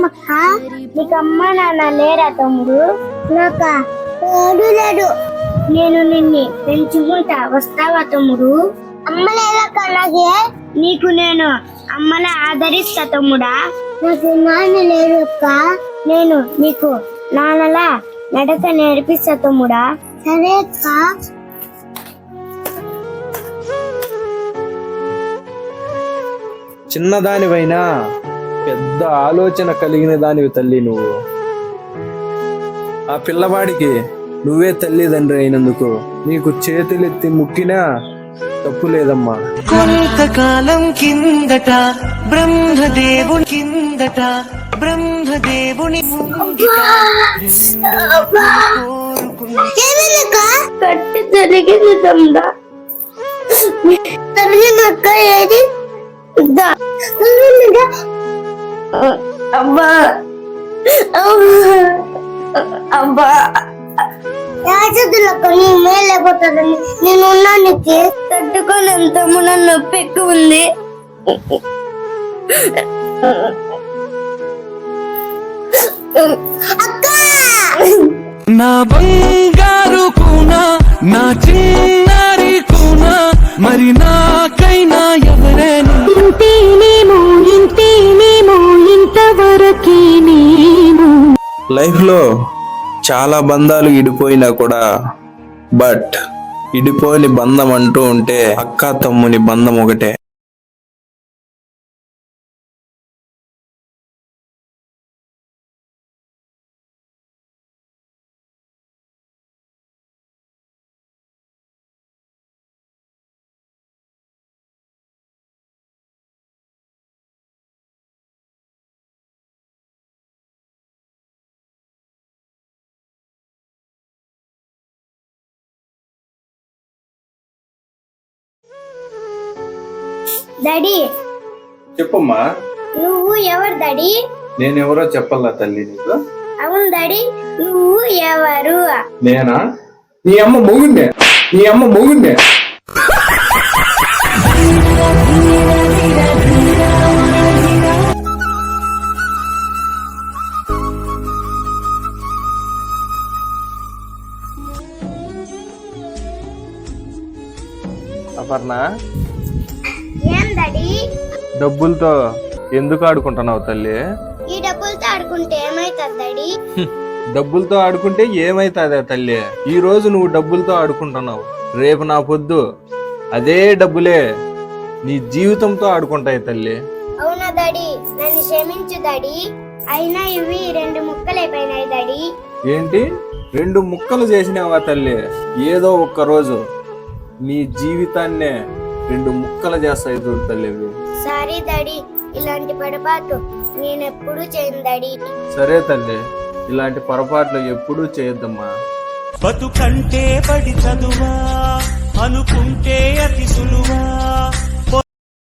ఏమక్క? నీకు అమ్మ నాన్న లేరా తమ్ముడు? నాకా లేడు. నేను నిన్ను పెంచుకుంటా, వస్తావా తమ్ముడు? అమ్మ లేదక్క అలాగే. నీకు నేను అమ్మలా ఆదరిస్తా తమ్ముడా. నాకు నాన్న లేడు అక్క. నేను నీకు నాన్నలా నడక నేర్పిస్తా తమ్ముడా. సరే అక్క. చిన్నదానివైనా పెద్ద ఆలోచన కలిగిన దానివి తల్లి నువ్వు. ఆ పిల్లవాడికి నువ్వే తల్లిదండ్రి అయినందుకు నీకు చేతులెత్తి ముక్కినా తప్పు లేదమ్మా. కొంతకాలం కిందట బ్రహ్మదేవుని కట్టు జరిగింది తమ్ముడా. జరిగినక్క ఏది? అబ్బా అబ్బా రాజదులక్క నీ మేలేకపోతుందని నేను ఉన్నానికి తట్టుకోలేని తమ్ముడు, నొప్పి ఎక్కువ ఉంది. అక్క నా బంగారు కూనా, నా చిన్నారి కూనా, మరి నాకైనా ఎవరైనా ఇంతవరకేనేమో. లైఫ్ లో చాలా బంధాలు ఇడిపోయినా కూడా బట్ ఇడిపోని బంధం అంటూ ఉంటే అక్క తమ్ముని బంధం ఒకటే. డాడీ చెప్పమ్మా. నువ్వు ఎవరు డాడీ? నేనెవరో చెప్పాలా తల్లి నీకు? అవును డాడీ, నువ్వు ఎవరు? నేనా? నీ అమ్మ మొగుండే. అపర్ణ, ఏం డాడీ? డబ్బులతో ఎందుకు ఆడుకుంటున్నావు తల్లి? ఈ డబ్బులతో ఆడుకుంటే ఏమైతుంది డాడీ? డబ్బులతో ఆడుకుంటే ఏమైతుందా తల్లి? ఈ రోజు నువ్వు డబ్బులతో ఆడుకుంటున్నావు, రేపు నా పొద్దు అదే డబ్బులే నీ జీవితంతో ఆడుకుంటాయి తల్లి. అవునా డాడీ? నన్ను క్షమించు డాడీ. అయినా ఇవి 2 ముక్కలైపోయినాయి డాడీ. ఏంటి 2 ముక్కలు చేసినావా తల్లి? ఏదో ఒక్క రోజు నీ జీవితాన్నే 2 ముక్కలు చేస్తాయి చూడు తల్లి. సారీ డాడీ, ఇలాంటి పొరపాటు నేనెప్పుడు చేయను డాడీ. సరే తల్లి, ఇలాంటి పొరపాట్లు ఎప్పుడూ చేయొద్దమ్మా. బతుకంటే పడి చదువా అనుకుంటే అతి సులువా.